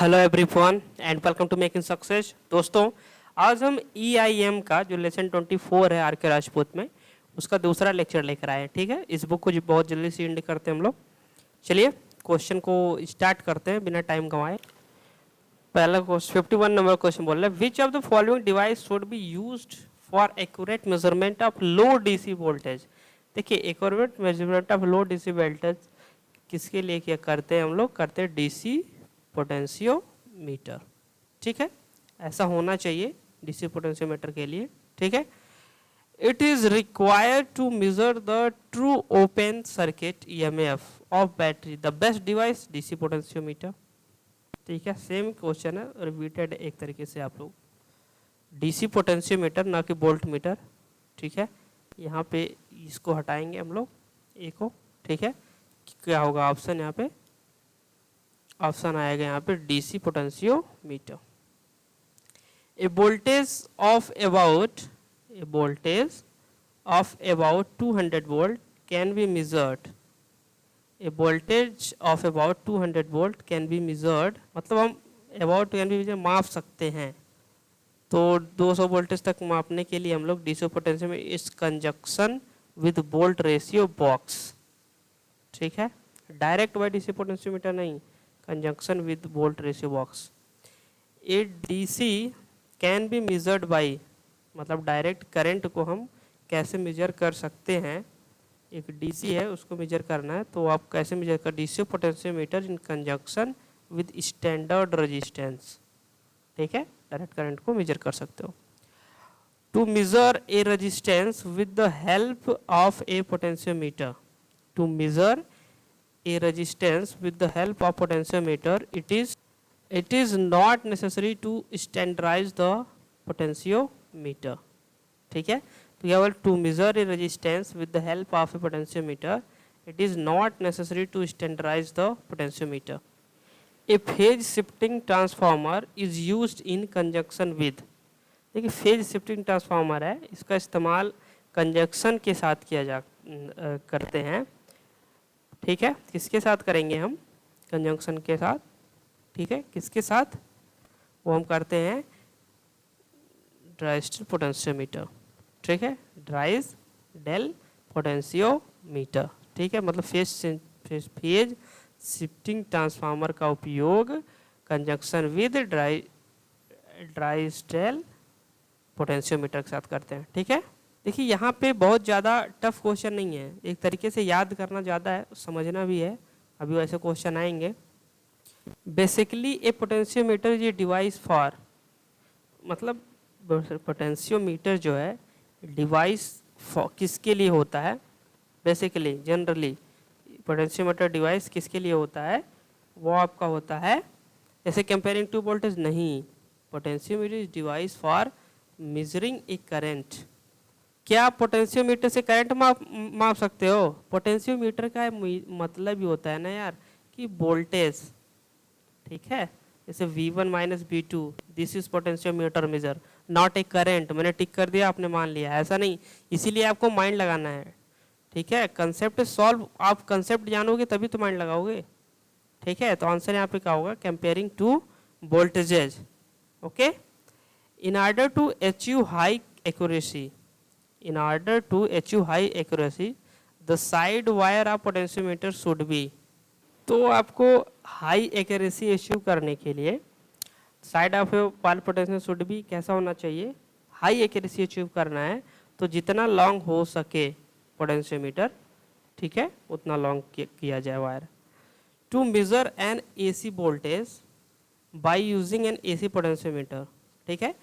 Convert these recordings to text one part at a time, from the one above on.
Hello everyone and welcome to making success. दोस्तों, आज हम EIM का जो लेसन 24 है आर.के. राजपूत में, उसका दूसरा लेक्चर लेकर आए हैं। ठीक है, इस बुक को बहुत जल्दी से एंड करते हैं हम लोग। चलिए क्वेश्चन को स्टार्ट करते हैं बिना टाइम गंवाए। पहला क्वेश्चन 51 नंबर क्वेश्चन बोल रहा है, which of the following device should be used for accurate measurement of low DC voltage. देखिए, accurate measurement of low DC voltage किसके लिए क्या करते हैं हम लोग? करते हैं DC पोटेंशियोमीटर। ठीक है, ऐसा होना चाहिए DC पोटेंशियोमीटर के लिए। ठीक है, it is required to measure the true open circuit EMF of battery. The best device DC potentiometer. ठीक है, सेम क्वेश्चन है, रिपीटेड एक तरीके से आप लोग। DC पोटेंशियोमीटर ना कि वोल्ट मीटर। ठीक है, यहाँ पे इसको हटाएंगे हम लोग ए को। ठीक है, क्या होगा ऑप्शन? यहाँ पे ऑप्शन आएगा यहाँ पे DC potentiometer. A voltage of about 200 volt can be measured. A voltage of about 200 volt can be measured, मतलब हम अबाउट कैन बी माप सकते हैं। तो 200 वोल्टेज तक मापने के लिए हम लोग DC पोटेंशियोमीटर इस conjunction with volt ratio box. ठीक है, डायरेक्ट बाय DC पोटेंशियोमीटर नहीं, conjunction with volt ratio box. A DC can be measured by, मतलब डायरेक्ट करंट को हम कैसे मेजर कर सकते हैं। एक DC है, उसको मेजर करना है, तो आप कैसे मेजर कर? DC potentiometer in conjunction with standard resistance. ठीक है, डायरेक्ट करंट को मेजर कर सकते हो। To measure a resistance with the help of a potentiometer, to measure a resistance with the help of potentiometer, it is not necessary to standardize the potentiometer. ठीक है, तो केवल to measure a resistance with the help of a potentiometer, it is not necessary to standardize the potentiometer. A phase shifting transformer is used in conjunction with, देखिए phase shifting transformer है, इसका इस्तेमाल conjunction के साथ किया करते हैं। ठीक है, किसके साथ करेंगे हम? कंजंक्शन के साथ। ठीक है, किसके साथ? वो हम करते हैं ड्राइस्टल पोटेंशियोमीटर। ठीक है, ड्राइस डेल पोटेंशियोमीटर। ठीक है, मतलब फेज शिफ्टिंग ट्रांसफार्मर का उपयोग कंजंक्शन विद ड्राइस्टल पोटेंशियोमीटर के साथ करते हैं। ठीक है, देखिए यहाँ पे बहुत ज़्यादा टफ क्वेश्चन नहीं है, एक तरीके से याद करना ज़्यादा है, समझना भी है। अभी वैसे क्वेश्चन आएंगे। बेसिकली ए पोटेंशियोमीटर ये डिवाइस फॉर, मतलब पोटेंशियोमीटर जो है डिवाइस किसके लिए होता है? बेसिकली जनरली पोटेंशियोमीटर डिवाइस किसके लिए होता है? वो आपका होता है, जैसे कंपेयरिंग टू वोल्टेज नहीं, potentiometer device for measuring A current. क्या आप पोटेंशियोमीटर से करंट माप सकते हो? पोटेंशियोमीटर का मतलब ही होता है ना यार कि वोल्टेज। ठीक है, जैसे V1 minus V2, this is potentiometer measure, not a current. मैंने टिक कर दिया, आपने मान लिया, ऐसा नहीं। इसीलिए आपको माइंड लगाना है। ठीक है, कंसेप्ट सॉल्व, आप कंसेप्ट जानोगे तभी तो माइंड लगाओगे। ठीक है, तो आंसर यहाँ पे क्या होगा? Comparing two voltages. Okay, in order to achieve high accuracy, in order to achieve high accuracy the side wire of potentiometer should be, तो आपको हाई एक्यूरेसी अचीव करने के लिए side of wire potentiometer should be कैसा होना चाहिए? High accuracy achieve करना है तो जितना लॉन्ग हो सके पोटेंशियोमीटर, ठीक है, उतना लॉन्ग किया जाए wire. To measure an AC voltage by using an AC potentiometer, ठीक है,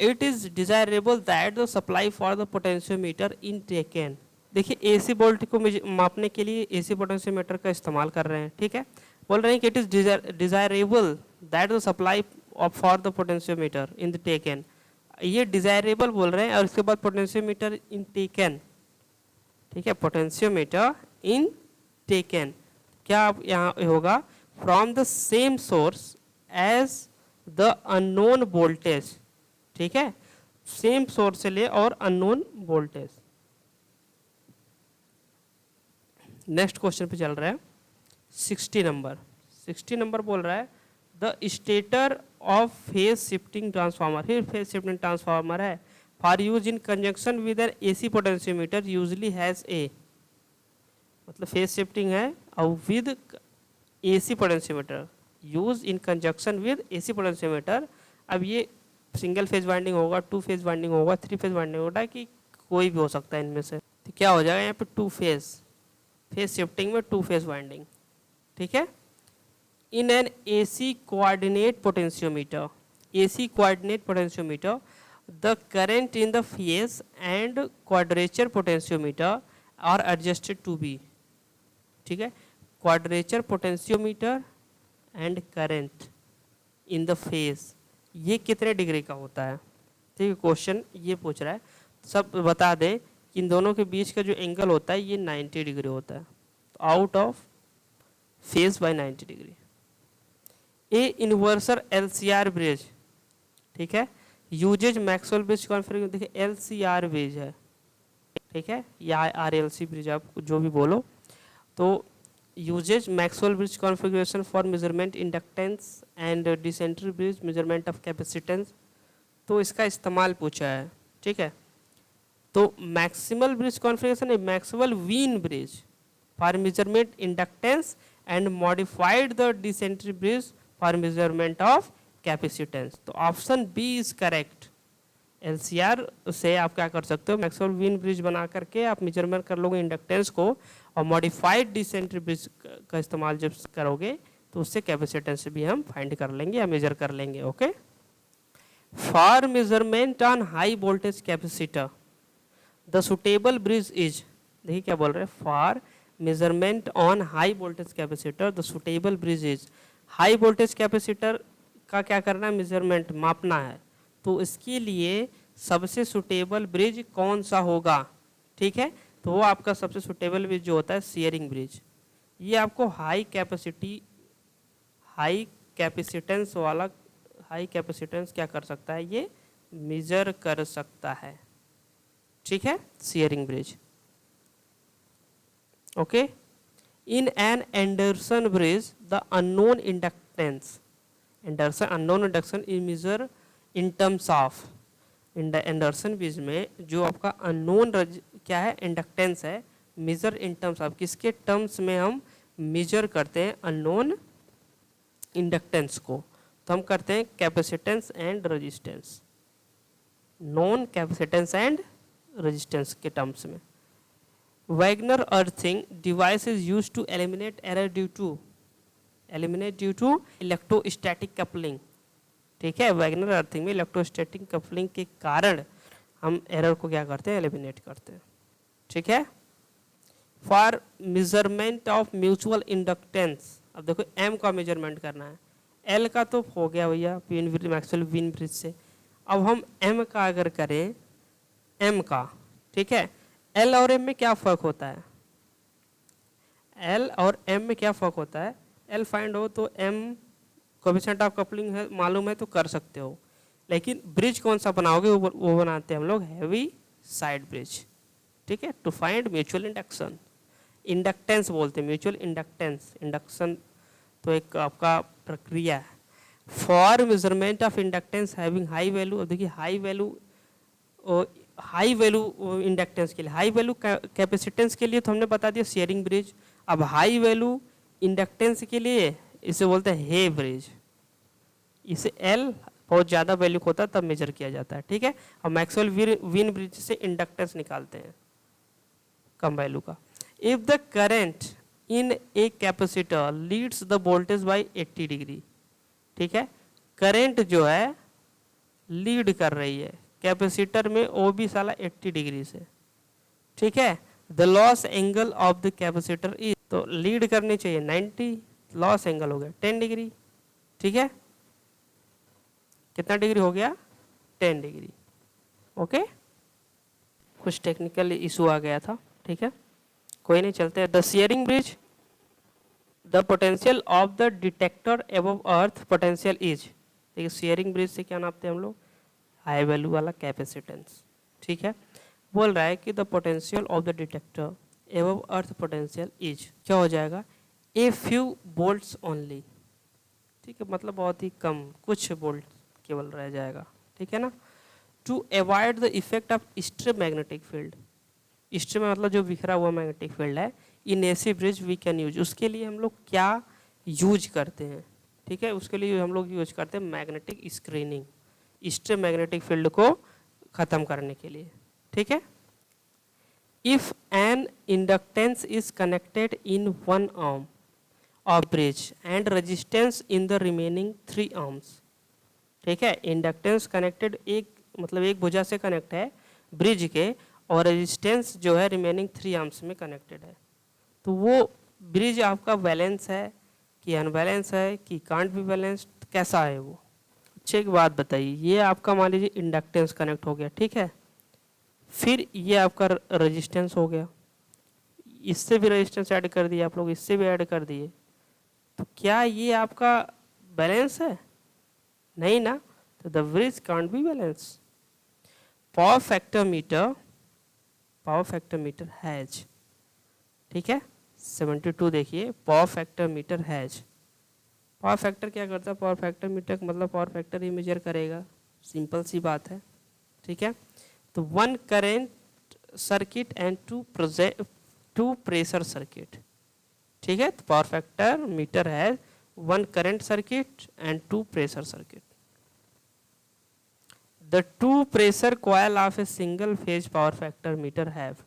it is desirable that the supply for the potentiometer in taken. देखिए AC वोल्ट को मापने के लिए AC पोटेंशियोमीटर का इस्तेमाल कर रहे हैं। ठीक है, बोल रहे हैं कि it is desirable that the supply for the potentiometer in the taken. ये डिजायरेबल बोल रहे हैं और इसके बाद पोटेंशियोमीटर इन टेकन। ठीक है, पोटेंशियोमीटर इन टेकन क्या यहाँ होगा? From the same source as the unknown voltage. ठीक है, सेम सोर्स से ले और अननोन वोल्टेज। नेक्स्ट क्वेश्चन पे चल रहा है 60 नंबर बोल रहा है the stator of phase shifting transformer, फिर फेज शिफ्टिंग ट्रांसफार्मर है, for use in conjunction with N AC potentiometer usually has a, मतलब फेज शिफ्टिंग है और with AC potentiometer, use in conjunction with AC potentiometer. अब ये single phase winding होगा, to phase winding होगा, three phase winding होगा, कि कोई भी हो सकता है इनमें से। तो क्या हो जाएगा यहाँ पे टू फेज, फेज शिफ्टिंग में टू फेज वाइंडिंग, ठीक है। In an AC coordinate potentiometer, AC coordinate potentiometer the current in the phase and quadrature potentiometer are adjusted to be, ठीक है। Quadrature potentiometer and current in the phase, ये कितने degree का होता है, ठीक है। क्वेश्चन ये पूछ रहा है, सब बता दें कि इन दोनों के बीच का जो एंगल होता है ये 90 डिग्री होता है, तो out of phase by 90 degree. A universal LCR bridge, ठीक है, यूजेज मैक्सवेल ब्रिज कॉन्फ़िगरेशन, देखिए एलसीआर ब्रिज है, ठीक है, या आरएलसी ब्रिज आप जो भी बोलो, तो uses Maxwell bridge configuration for measurement inductance and De Sauty bridge measurement of capacitance, तो इसका इस्तेमाल पूछा है, ठीक है। तो मैक्सिमल ब्रिज कॉन्फ़िगरेशन है Maxwell Wien bridge for measurement inductance and modified the De Sauty bridge for measurement of capacitance, तो option B is correct. LCR से आप क्या कर सकते हो, मैक्सवेल वीन ब्रिज बना करके आप मेजरमेंट कर लोगे इंडक्टेंस को, और मॉडिफाइड डिसेंट्री ब्रिज का इस्तेमाल जब करोगे तो उससे कैपेसिटेंस भी हम फाइंड कर लेंगे या मेजर कर लेंगे, okay. For measurement on high voltage capacitor the suitable bridge is, देखिए क्या बोल रहे हैं, for measurement on high voltage capacitor the suitable bridge is, high voltage capacitor का क्या करना है, मेजरमेंट मापना है, तो इसके लिए सबसे सुटेबल ब्रिज कौन सा होगा, ठीक है। तो वो आपका सबसे सुटेबल ब्रिज जो होता है शेयरिंग ब्रिज, ये आपको हाई कैपेसिटी, हाई कैपेसिटेंस वाला, हाई कैपेसिटेंस क्या कर सकता है, ये मेजर कर सकता है, ठीक है, Schering bridge, okay. In an Anderson bridge the unknown inductance, Anderson unknown induction is measure in terms of, Anderson bridge में जो आपका अननोन क्या है, इंडक्टेंस है, मेजर इन टर्म्स ऑफ, किसके टर्म्स में हम मेजर करते हैं अननोन इंडक्टेंस को, तो हम करते हैं capacitance and resistance, non capacitance and resistance के टर्म्स में। Wagner earthing device is use to eliminate error due to electrostatic coupling, ठीक है। वैगनर अर्थिंग में इलेक्ट्रोस्टैटिक कपलिंग के कारण हम एरर को क्या करते हैं, एलिमिनेट करते हैं, ठीक है। For measurement of mutual inductance, अब देखो एम का मेजरमेंट करना है, एल का तो हो गया भैया मैक्सवेल वीन ब्रिज से, अब हम एम का अगर करें, एम का, ठीक है, एल और एम में क्या फ़र्क होता है, एल और एम में क्या फ़र्क होता है, एल फाइंड हो तो एम कोएफिशिएंट ऑफ कपलिंग है मालूम है तो कर सकते हो, लेकिन ब्रिज कौन सा बनाओगे वो बनाते हैं हम लोग हैवी साइड ब्रिज, ठीक है, to find mutual induction, inductance बोलते हैं म्यूचुअल इंडक्टेंस, इंडक्शन तो एक आपका प्रक्रिया है। For measurement of inductance having high value, अब देखिए हाई वैल्यू इंडक्टेंस के लिए, हाई वैल्यू कैपेसिटेंस के लिए तो हमने बता दिया शेयरिंग ब्रिज, अब हाई वैल्यू इंडक्टेंस के लिए इसे बोलते हैं हे ब्रिज, इसे एल बहुत ज़्यादा वैल्यू होता है तब मेजर किया जाता है, ठीक है। और मैक्सवेल वीन ब्रिज से इंडक्टेंस निकालते हैं कम वैल्यू का। If the current in a capacitor leads the voltage bye 80 degree, ठीक है, करंट जो है लीड कर रही है कैपेसिटर में वो भी साला 80 डिग्री से, ठीक है। The loss angle of the capacitor is, तो लीड करनी चाहिए 90, लॉस एंगल हो गया 10 डिग्री, ठीक है, कितना डिग्री हो गया 10 डिग्री, ओके। कुछ टेक्निकल इशू आ गया था, ठीक है, कोई नहीं, चलते हैं। The Schering bridge, the potential of the detector above earth potential is, देखिए शेयरिंग ब्रिज से क्या नापते हैं हम लोग, हाई वैल्यू वाला कैपेसिटेंस, ठीक है। बोल रहा है कि the potential of the detector above earth potential is क्या हो जाएगा, ए फ्यू वोल्ट्स ओनली, ठीक है, मतलब बहुत ही कम, कुछ वोल्ट केवल रह जाएगा, ठीक है ना। To avoid the effect of stray magnetic field, stray में मतलब जो बिखरा हुआ मैग्नेटिक फील्ड है, in AC bridge we can use, उसके लिए हम लोग क्या यूज करते हैं, ठीक है, उसके लिए हम लोग यूज करते हैं magnetic screening, stray magnetic field को ख़त्म करने के लिए, ठीक है। If an inductance is connected in one arm of bridge and resistance in the remaining 3 arms, ठीक है, इंडक्टेंस कनेक्टेड एक मतलब एक भुजा से कनेक्ट है ब्रिज के, और रेजिस्टेंस जो है रिमेनिंग 3 आर्म्स में कनेक्टेड है, तो वो ब्रिज आपका बैलेंस है कि अनबैलेंस है कि कांट बी बैलेंस, कैसा है वो। अच्छा एक बात बताइए, ये आपका मान लीजिए इंडक्टेंस कनेक्ट हो गया, ठीक है, फिर ये आपका रेजिस्टेंस हो गया, इससे भी रेजिस्टेंस ऐड कर दिया आप लोग, इससे भी ऐड कर दिए, तो क्या ये आपका बैलेंस है? नहीं ना, तो the bridge can't be balance. Power factor metre has, ठीक है, 72 देखिए, power factor metre has, power factor क्या करता है, पावर फैक्टर मीटर मतलब पावर फैक्टर ही मेजर करेगा, सिंपल सी बात है, ठीक है। तो 1 current circuit and 2 pressure circuit, ठीक है, तो पावर फैक्टर मीटर है 1 current circuit and 2 pressure circuit. The 2 pressure coil of a single phase power factor meter have,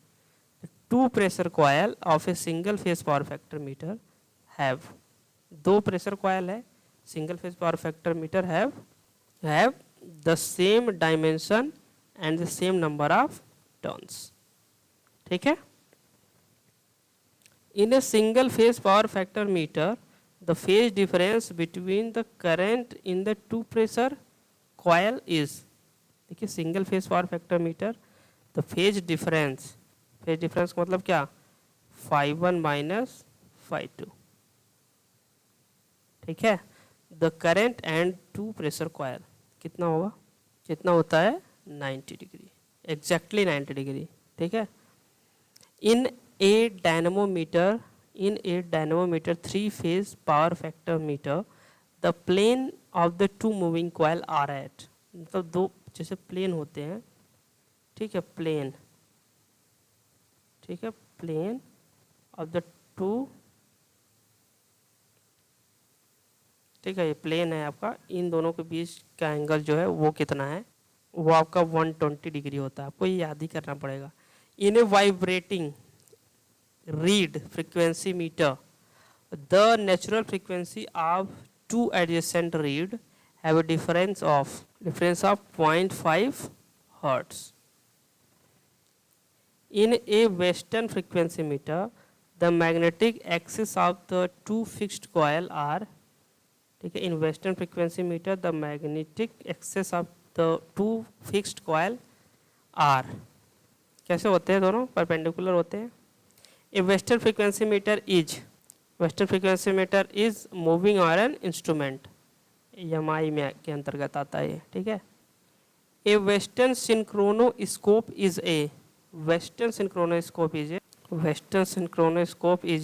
the 2 pressure coil of a single phase power factor meter have, 2 pressure coil है single phase power factor meter have the same dimension and the same number of turns, ठीक है। In a single phase power factor meter, the phase difference between the current in the 2 pressure coil is, देखिए single phase power factor metre, the phase difference का मतलब क्या, φ1 minus φ2, ठीक है। The current and 2 pressure coil कितना होगा, कितना होता है 90 डिग्री, एग्जैक्टली 90 डिग्री, ठीक है। In A dynamometer 3 phase power factor meter, the plane of the 2 moving coil are at, मतलब 2 जैसे प्लेन होते हैं, ठीक है, प्लेन, ठीक है, प्लेन ऑफ द 2, ठीक है, ये प्लेन है आपका, इन दोनों के बीच का एंगल जो है वो कितना है, वो आपका 120 डिग्री होता है, आपको ये याद ही करना पड़ेगा। इन ए vibrating reed frequency meter, the natural frequency of 2 adjacent reed have a difference of 0.5 hertz. In a western frequency meter, the magnetic axis of the 2 fixed coil are, ठीक है, in western frequency meter the magnetic axis of the 2 fixed coil are, कैसे होते हैं, दोनों perpendicular होते हैं। A western frequency meter is moving iron instrument, EMI में के अंतर्गत आता है, ठीक है। A western synchronoscope is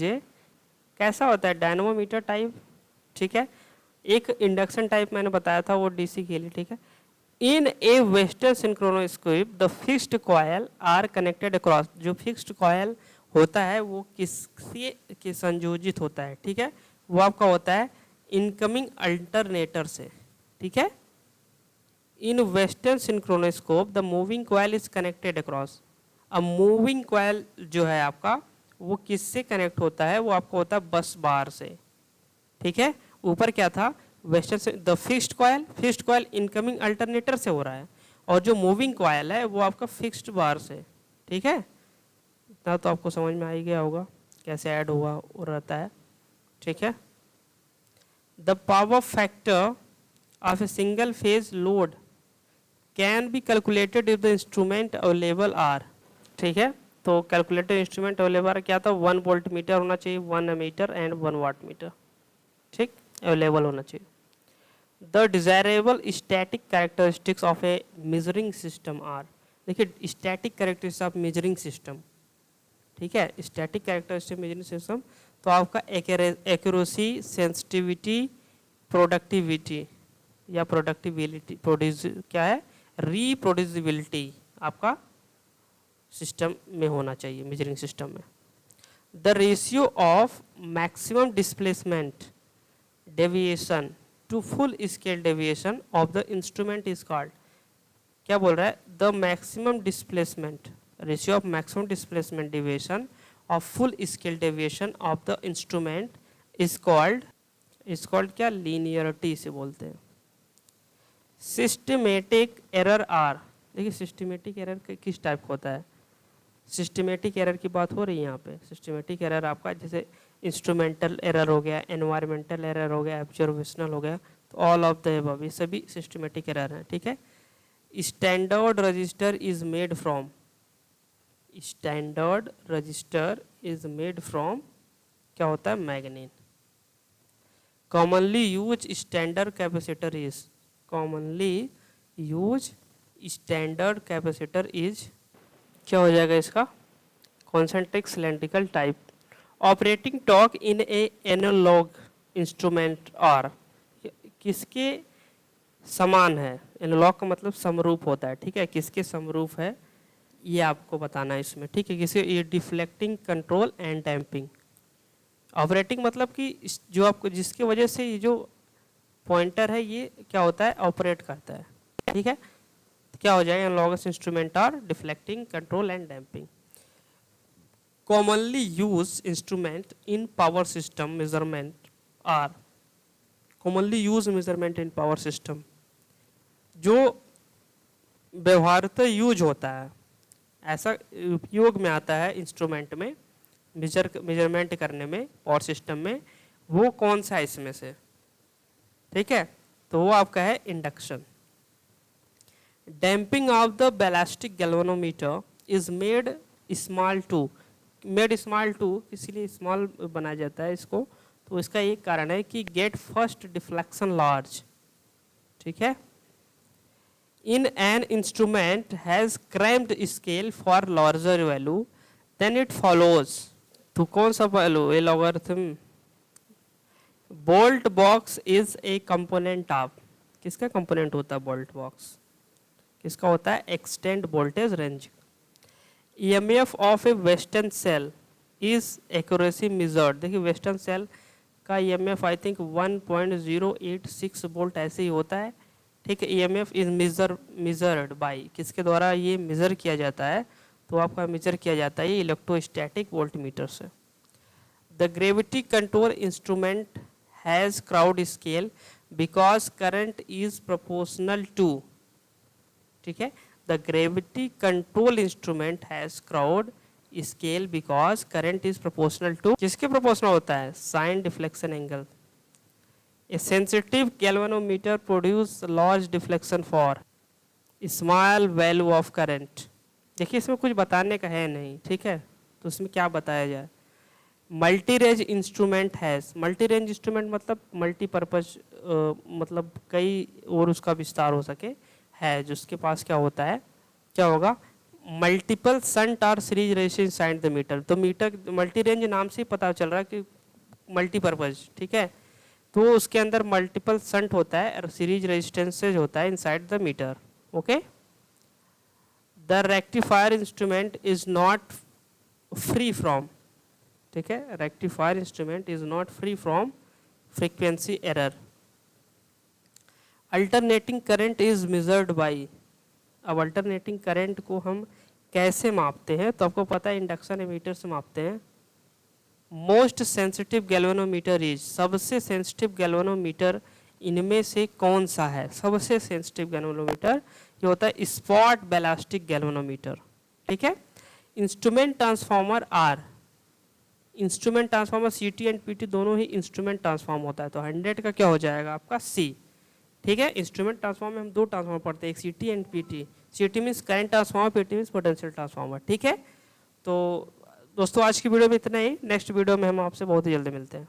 a कैसा होता है, डायनेमोमीटर टाइप, ठीक है। एक इंडक्शन टाइप मैंने बताया था वो डीसी के लिए, ठीक है। In a western synchronoscope the fixed coil are connected across, जो फिक्स्ड कॉयल होता है वो किससे के संयोजित होता है, ठीक है, वो आपका होता है इनकमिंग अल्टरनेटर से, ठीक है। In western synchronoscope the moving coil is connected across, अब मूविंग कॉयल जो है आपका वो किससे कनेक्ट होता है, वो आपको होता है बस बार से, ठीक है। ऊपर क्या था, वेस्टर्न से the fixed coil incoming alternator से हो रहा है, और जो मूविंग कॉयल है वो आपका फिक्स्ड बार से, ठीक है। इतना तो आपको समझ में आ ही गया होगा कैसे ऐड हुआ हो रहता है, ठीक है। The power factor of a single phase load can be calculated if the instrument available are, ठीक है। तो कैलकुलेटेड इंस्ट्रूमेंट अवेलेबल क्या था, 1 वोल्ट मीटर होना चाहिए, 1 एमीटर एंड 1 वाट मीटर, ठीक, अवेलेबल होना चाहिए। The desirable static characteristics of a measuring system are, देखिए static characteristics of measuring system, ठीक है, स्टैटिक कैरेक्टरिस्टिक मेजरिंग सिस्टम, तो आपका एक्यूरेसी, सेंसिटिविटी, प्रोडक्टिविटी या प्रोडक्टिबिलिटी, प्रोड्यूस क्या है, रिप्रोड्यूसिबिलिटी आपका सिस्टम में होना चाहिए, मेजरिंग सिस्टम में। The ratio of maximum displacement deviation to full scale deviation of the instrument is called, क्या बोल रहा है, the maximum displacement, ratio of maximum displacement deviation of full scale deviation of the instrument is called क्या, linearity से बोलते हैं। Systematic error are, देखिए systematic error किस टाइप का होता है, सिस्टमेटिक एरर की बात हो रही है यहाँ पे। सिस्टमेटिक एरर आपका जैसे इंस्ट्रूमेंटल एरर हो गया, एनवायरमेंटल एरर हो गया, ऑब्जर्वेशनल हो गया, तो ऑल ऑफ द अबव ये सभी सिस्टमेटिक एरर हैं, ठीक है। Standard register is made from, standard register is made from क्या होता है, manganin. Commonly use standard capacitor is, commonly use standard capacitor is क्या हो जाएगा इसका, concentric cylindrical type. Operating torque in a analog instrument are, किसके समान है, एनालॉग का मतलब समरूप होता है, ठीक है, किसके समरूप है ये आपको बताना है इसमें, ठीक है। किसी ये deflecting, control and damping. Operating मतलब कि जो आपको जिसकी वजह से ये जो पॉइंटर है ये क्या होता है, ऑपरेट करता है, ठीक है। तो क्या हो जाएगा, analogous instrument are deflecting, control and damping. Commonly use instrument in power system measurement are, commonly use measurement in power system, जो व्यवहारतः यूज होता है, ऐसा उपयोग में आता है इंस्ट्रूमेंट में मेजरमेंट करने में पावर सिस्टम में, वो कौन सा है इसमें से, ठीक है। तो वो आपका है induction. Damping of the ballistic galvanometer is made small to, made small to इसीलिए स्मॉल बनाया जाता है इसको, तो इसका एक कारण है कि गेट फर्स्ट डिफ्लेक्शन लार्ज, ठीक है। In an instrument has cramped scale for larger value, then it follows, तो कौन सा value, a logarithm. Volt box is a component of, किसका कंपोनेंट होता है बोल्ट बॉक्स, किसका होता है, extend voltage range. EMF of a western cell is accuracy measured, देखिए वेस्टर्न सेल का EMF आई थिंक 1.086 वोल्ट ऐसे ही होता है, ठीक है। EMF इज मेजर्ड बाय, किसके द्वारा ये मेजर किया जाता है, तो आपका मेजर किया जाता है इलेक्ट्रोस्टैटिक वोल्टमीटर से। The gravity control instrument has crowd scale because current is proportional to, ठीक है। The gravity control instrument has crowd scale because current is proportional to, किसके प्रोपोर्शनल होता है, sine deflection angle. A sensitive galvanometer produce large deflection for small value of current, देखिए इसमें कुछ बताने का है नहीं, ठीक है, तो इसमें क्या बताया जाए। Multi range instrument has, multi range instrument मतलब मल्टीपर्पज, मतलब कई और उसका विस्तार हो सके, है जिसके पास क्या होता है, क्या होगा, मल्टीपल शंट और series resistance side the meter, तो मीटर मल्टी रेंज नाम से ही पता चल रहा है कि मल्टीपर्पज, ठीक है, तो उसके अंदर मल्टीपल शंट होता है और सीरीज रेजिस्टेंसेज होता है inside the meter, okay. The rectifier instrument is not free from, ठीक है, rectifier instrument is not free from frequency error. Alternating current is measured by, अब अल्टरनेटिंग करंट को हम कैसे मापते हैं, तो आपको पता है इंडक्शन एमीटर से मापते हैं। मोस्ट सेंसिटिव गैल्वेनोमीटर इज, सबसे सेंसिटिव गैल्वेनोमीटर इनमें से कौन सा है, सबसे सेंसिटिव गैल्वेनोमीटर ये होता है स्पॉट बैलिस्टिक गैल्वेनोमीटर, ठीक है। Instrument transformer are, instrument transformer CT and PT दोनों ही इंस्ट्रूमेंट ट्रांसफार्म होता है, तो 100 का क्या हो जाएगा आपका C, ठीक है। इंस्ट्रूमेंट ट्रांसफार्मर में हम दो ट्रांसफार्मर पढ़ते हैं, एक CT and PT। CT means current transformer, PT means potential transformer, ठीक है। तो दोस्तों आज की वीडियो में इतना ही, नेक्स्ट वीडियो में हम आपसे बहुत ही जल्दी मिलते हैं।